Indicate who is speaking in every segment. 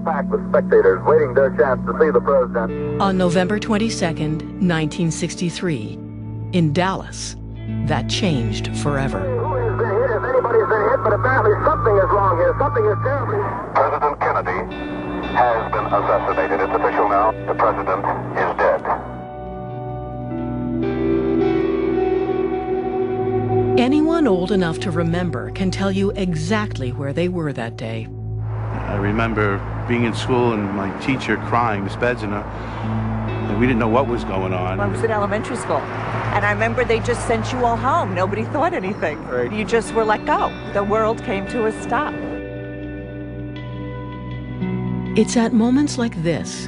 Speaker 1: packed with spectators waiting their chance to see the president.
Speaker 2: On November 22nd, 1963, in Dallas, that changed forever.
Speaker 1: Who has been hit, if anybody's been hit, but apparently something is wrong here. Something is terribly.
Speaker 3: President Kennedy has been assassinated. It's official now. The president is dead.
Speaker 2: Anyone old enough to remember can tell you exactly where they were that day.
Speaker 4: I remember being in school and my teacher crying, Miss Bedzina, and we didn't know what was going on.
Speaker 5: I was in elementary school, and I remember they just sent you all home. Nobody thought anything.
Speaker 4: Right.
Speaker 5: You just were let go. The world came to a stop.
Speaker 2: It's at moments like this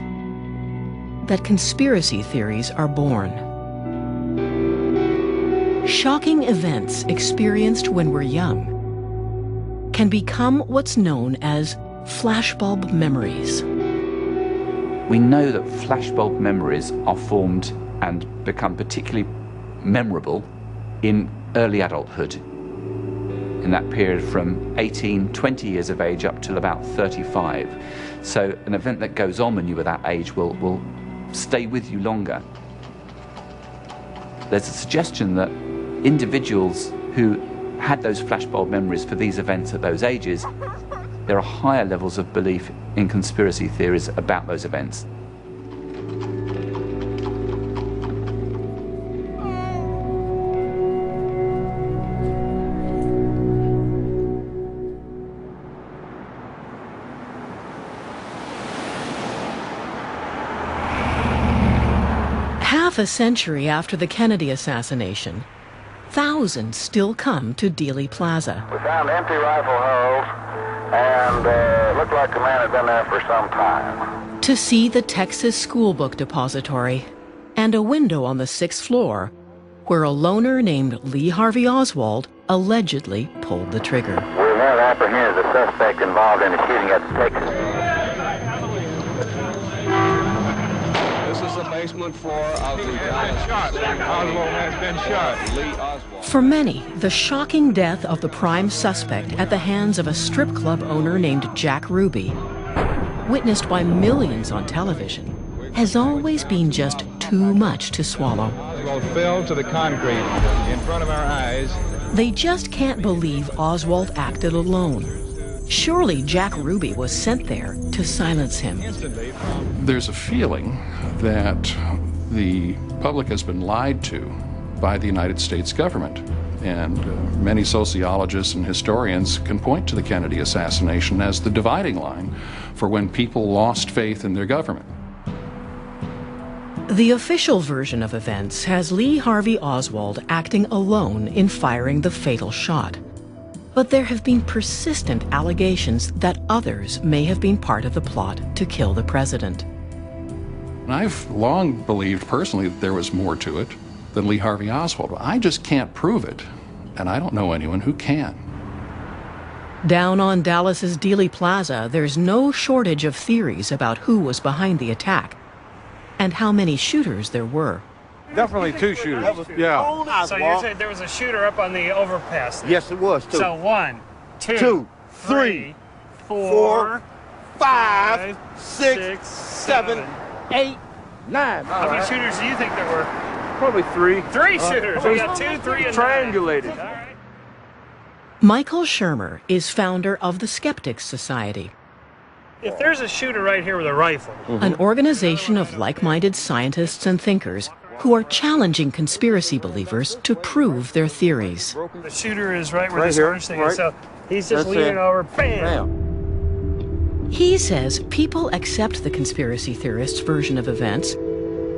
Speaker 2: that conspiracy theories are born. Shocking events experienced when we're young can become what's known as flashbulb memories.
Speaker 6: We know that flashbulb memories are formed and become particularly memorable in early adulthood, in that period from 18, 20 years of age up till about 35. So an event that goes on when you were that age will stay with you longer. There's a suggestion that individuals who had those flashbulb memories for these events at those ages, there are higher levels of belief in conspiracy theories about those events.
Speaker 2: Half a century after the Kennedy assassination, thousands still come to Dealey Plaza.
Speaker 3: We found empty rifle holes, and it looked like the man had been there for some time.
Speaker 2: To see the Texas School Book Depository and a window on the 6th floor where a loner named Lee Harvey Oswald allegedly pulled the trigger.
Speaker 3: We have apprehended the suspect involved in the shooting at the Texas.
Speaker 7: This is the basement floor of the Dallas. Oswald has been shot. Lee Oswald.
Speaker 2: For many, the shocking death of the prime suspect at the hands of a strip club owner named Jack Ruby, witnessed by millions on television, has always been just too much to swallow.
Speaker 7: Oswald fell to the concrete in front of our eyes.
Speaker 2: They just can't believe Oswald acted alone. Surely Jack Ruby was sent there to silence him.
Speaker 8: There's a feeling that the public has been lied to by the United States government. And many sociologists and historians can point to the Kennedy assassination as the dividing line for when people lost faith in their government.
Speaker 2: The official version of events has Lee Harvey Oswald acting alone in firing the fatal shot. But there have been persistent allegations that others may have been part of the plot to kill the president.
Speaker 8: I've long believed personally that there was more to it than Lee Harvey Oswald. I just can't prove it, and I don't know anyone who can.
Speaker 2: Down on Dallas's Dealey Plaza, there's no shortage of theories about who was behind the attack and how many shooters there were.
Speaker 4: Definitely two shooters. Yeah.
Speaker 9: So you're saying there was a shooter up on the overpass there?
Speaker 4: Yes, it was. Two.
Speaker 9: So 1, 2,
Speaker 4: Two,
Speaker 9: 3, 4,
Speaker 4: 5,
Speaker 9: 6, 7,
Speaker 4: 8, 9.
Speaker 9: How many shooters do you think there were?
Speaker 4: Probably 3.
Speaker 9: 3 shooters. We got 2, 3, and 9.
Speaker 4: Triangulated.
Speaker 9: All right.
Speaker 2: Michael Shermer is founder of the Skeptics Society,
Speaker 9: If there's a shooter right here with a rifle,
Speaker 2: an organization of like-minded scientists and thinkers who are challenging conspiracy believers to prove their theories.
Speaker 9: the shooter is right where
Speaker 4: Right
Speaker 9: this
Speaker 4: here,
Speaker 9: orange thing
Speaker 4: right.
Speaker 9: is. So he's just
Speaker 4: That's
Speaker 9: leaning
Speaker 4: it.
Speaker 9: over, bam.
Speaker 2: He says people accept the conspiracy theorists' version of events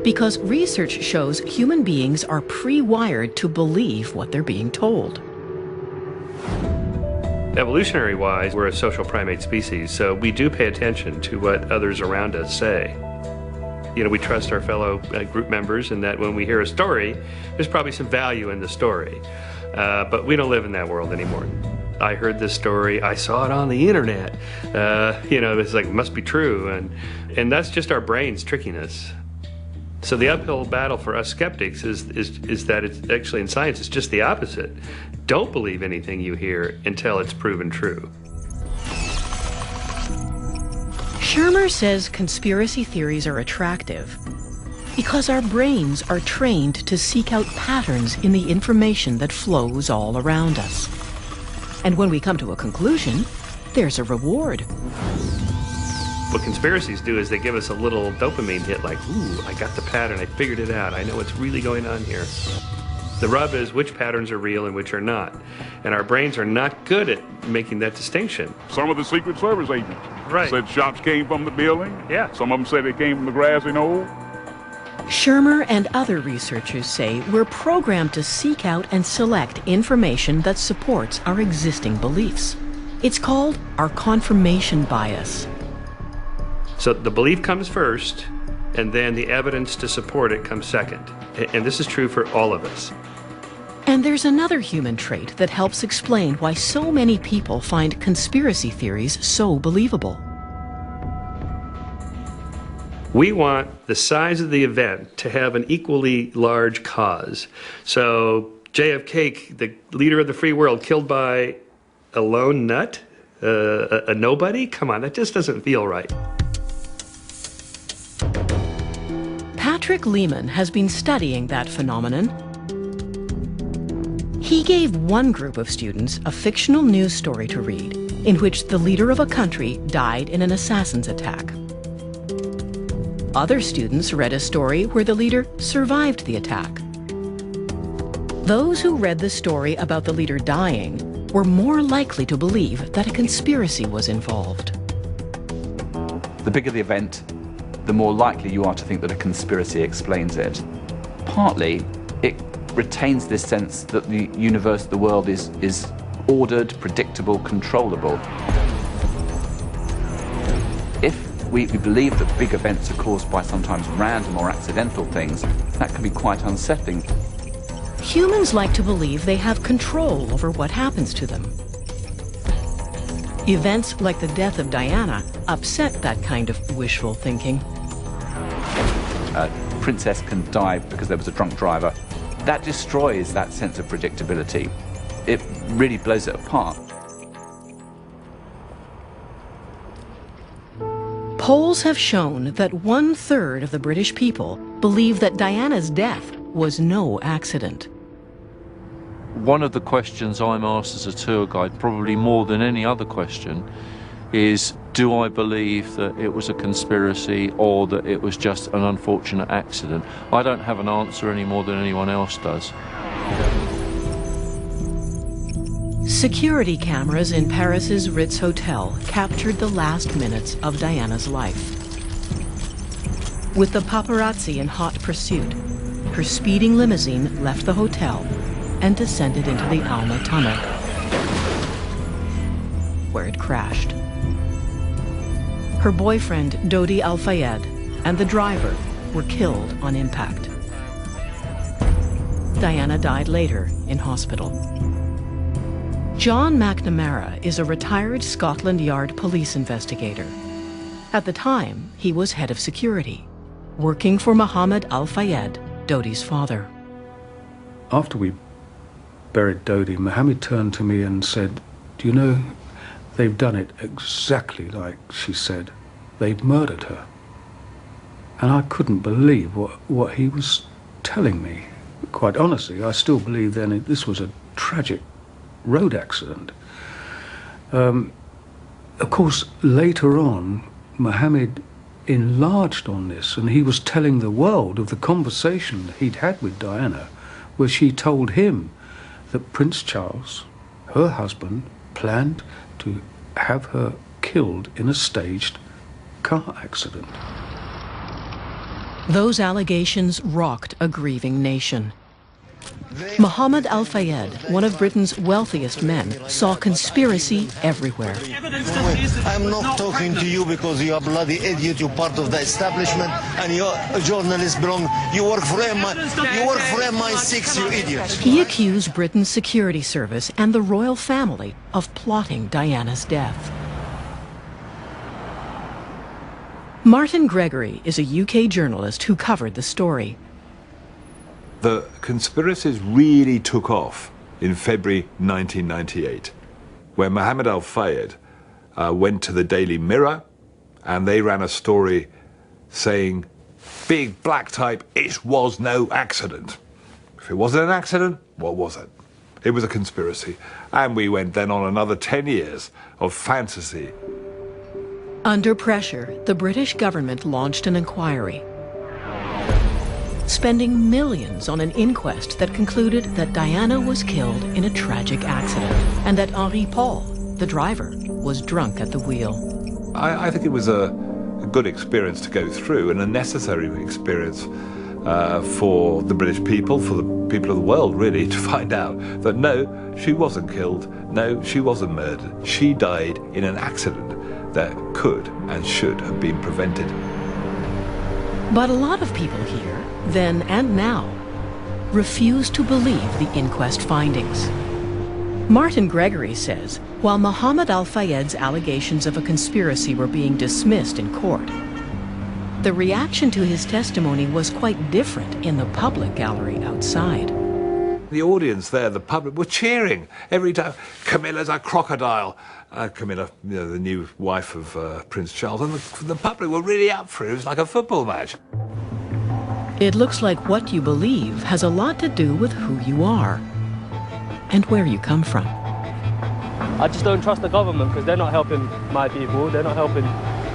Speaker 2: because research shows human beings are pre-wired to believe what they're being told.
Speaker 10: Evolutionary-wise, we're a social primate species, so we do pay attention to what others around us say. You know, we trust our fellow group members, and that when we hear a story, there's probably some value in the story. But we don't live in that world anymore. I heard this story, I saw it on the internet. You know, it's like, it must be true, and that's just our brains tricking us. So the uphill battle for us skeptics is that it's actually in science, it's just the opposite. Don't believe anything you hear until it's proven true.
Speaker 2: Shermer says conspiracy theories are attractive because our brains are trained to seek out patterns in the information that flows all around us. And when we come to a conclusion, there's a reward.
Speaker 10: What conspiracies do is they give us a little dopamine hit, like, ooh, I got the pattern, I figured it out, I know what's really going on here. The rub is which patterns are real and which are not. And our brains are not good at making that distinction.
Speaker 11: Some of the Secret Service agents said shots came from the building.
Speaker 10: Yeah.
Speaker 11: Some of them said they came from the grassy knoll.
Speaker 2: Shermer and other researchers say we're programmed to seek out and select information that supports our existing beliefs. It's called our confirmation bias.
Speaker 10: So the belief comes first, and then the evidence to support it comes second. And this is true for all of us.
Speaker 2: And there's another human trait that helps explain why so many people find conspiracy theories so believable.
Speaker 10: We want the size of the event to have an equally large cause. So JFK, the leader of the free world, killed by a lone nut? A nobody? Come on, that just doesn't feel right.
Speaker 2: Patrick Lehman has been studying that phenomenon. He gave one group of students a fictional news story to read in which the leader of a country died in an assassin's attack. Other students read a story where the leader survived the attack. Those who read the story about the leader dying were more likely to believe that a conspiracy was involved.
Speaker 6: The bigger the event, the more likely you are to think that a conspiracy explains it. Partly, it retains this sense that the universe, the world is ordered, predictable, controllable. If we believe that big events are caused by sometimes random or accidental things, that can be quite unsettling.
Speaker 2: Humans like to believe they have control over what happens to them. Events like the death of Diana upset that kind of wishful thinking.
Speaker 6: A princess can die because there was a drunk driver. That destroys that sense of predictability. It really blows it apart.
Speaker 2: Polls have shown that 1/3 of the British people believe that Diana's death was no accident.
Speaker 12: One of the questions I'm asked as a tour guide, probably more than any other question, is do I believe that it was a conspiracy or that it was just an unfortunate accident? I don't have an answer any more than anyone else does.
Speaker 2: Security cameras in Paris's Ritz Hotel captured the last minutes of Diana's life. With the paparazzi in hot pursuit, her speeding limousine left the hotel and descended into the Alma Tunnel, where it crashed. Her boyfriend, Dodi Al-Fayed, and the driver were killed on impact. Diana died later in hospital. John McNamara is a retired Scotland Yard police investigator. At the time, he was head of security, working for Mohammed Al-Fayed, Dodi's father.
Speaker 13: After we buried Dodi, Mohammed turned to me and said, "Do you know, they've done it exactly like she said. They've murdered her." And I couldn't believe what he was telling me. Quite honestly, I still believe then this was a tragic road accident. Of course, later on, Mohammed enlarged on this, and he was telling the world of the conversation he'd had with Diana, where she told him that Prince Charles, her husband, planned to have her killed in a staged car accident.
Speaker 2: Those allegations rocked a grieving nation. Mohammed Al-Fayed, one of Britain's wealthiest men, saw conspiracy everywhere.
Speaker 14: I'm not talking to you because you're a bloody idiot, you're part of the establishment, and you're a journalist, you work for MI6, you idiot.
Speaker 2: He accused Britain's security service and the royal family of plotting Diana's death. Martin Gregory is a UK journalist who covered the story.
Speaker 15: The conspiracies really took off in February 1998, where Mohammed Al-Fayed went to the Daily Mirror and they ran a story saying, big black type, it was no accident. If it wasn't an accident, what was it? It was a conspiracy. And we went then on another 10 years of fantasy.
Speaker 2: Under pressure, the British government launched an inquiry, spending millions on an inquest that concluded that Diana was killed in a tragic accident and that Henri Paul, the driver, was drunk at the wheel.
Speaker 15: I think it was a good experience to go through and a necessary experience for the British people, for the people of the world really, to find out that no, she wasn't killed, no, she wasn't murdered. She died in an accident that could and should have been prevented.
Speaker 2: But a lot of people here, then and now, refuse to believe the inquest findings. Martin Gregory says, while Mohammed Al-Fayed's allegations of a conspiracy were being dismissed in court, the reaction to his testimony was quite different in the public gallery outside.
Speaker 15: The audience there, the public, were cheering every time. Camilla's a crocodile. Camilla, you know, the new wife of Prince Charles, and the public were really up for it. It was like a football match.
Speaker 2: It looks like what you believe has a lot to do with who you are and where you come from.
Speaker 16: I just don't trust the government because they're not helping my people. They're not helping.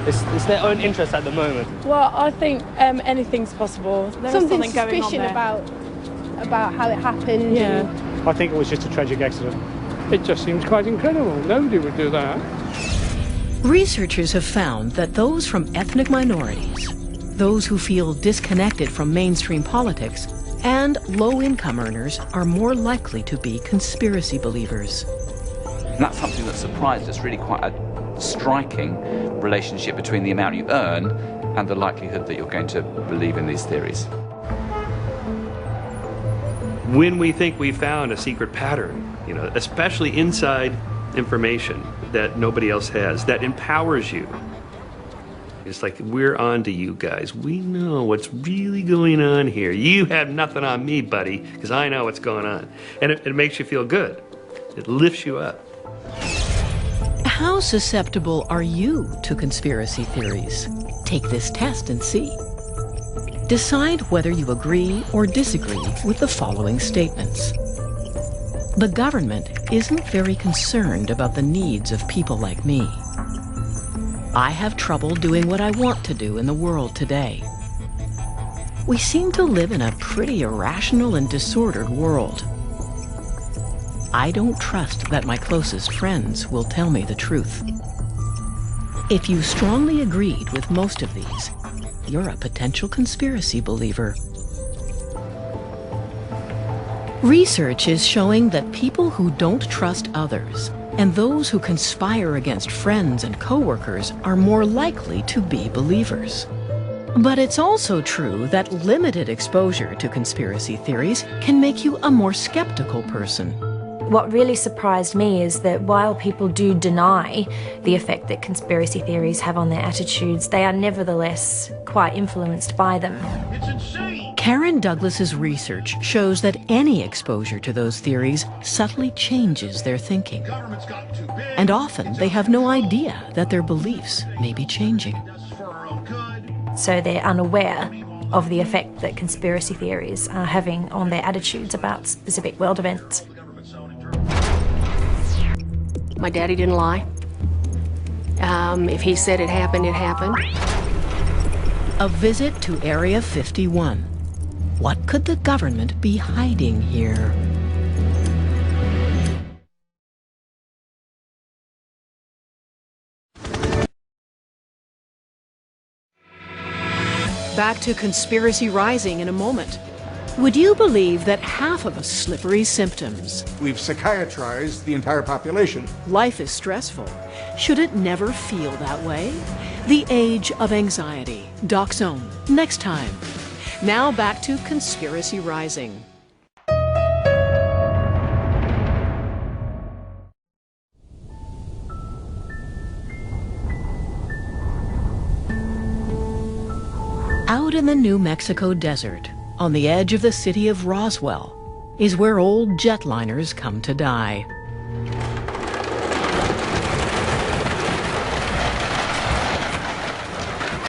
Speaker 16: It's their own interest at the moment.
Speaker 17: Well, I think anything's possible. There's something suspicion about how it happened.
Speaker 9: Yeah. I think it was just a tragic accident. It just seems quite incredible. Nobody would do that.
Speaker 2: Researchers have found that those from ethnic minorities, those who feel disconnected from mainstream politics, and low-income earners are more likely to be conspiracy believers.
Speaker 6: And that's something that surprised us, really quite a striking relationship between the amount you earn and the likelihood that you're going to believe in these theories.
Speaker 10: When we think we found a secret pattern, you know, especially inside information that nobody else has, that empowers you. It's like, we're on to you guys. We know what's really going on here. You have nothing on me, buddy, because I know what's going on. And it makes you feel good. It lifts you up.
Speaker 2: How susceptible are you to conspiracy theories? Take this test and see. Decide whether you agree or disagree with the following statements. The government isn't very concerned about the needs of people like me. I have trouble doing what I want to do in the world today. We seem to live in a pretty irrational and disordered world. I don't trust that my closest friends will tell me the truth. If you strongly agreed with most of these, you're a potential conspiracy believer. Research is showing that people who don't trust others and those who conspire against friends and coworkers are more likely to be believers. But it's also true that limited exposure to conspiracy theories can make you a more skeptical person.
Speaker 18: What really surprised me is that while people do deny the effect that conspiracy theories have on their attitudes, they are nevertheless quite influenced by them.
Speaker 2: Karen Douglas's research shows that any exposure to those theories subtly changes their thinking. And often they have no idea that their beliefs may be changing.
Speaker 18: So they're unaware of the effect that conspiracy theories are having on their attitudes about specific world events.
Speaker 19: My daddy didn't lie. If he said it happened, it happened.
Speaker 2: A visit to Area 51. What could the government be hiding here? Back to Conspiracy Rising in a moment. Would you believe that half of a slippery's symptoms?
Speaker 20: We've psychiatrized the entire population.
Speaker 2: Life is stressful. Should it never feel that way? The Age of Anxiety. Doc Zone. Next time. Now back to Conspiracy Rising. Out in the New Mexico desert, on the edge of the city of Roswell, is where old jetliners come to die.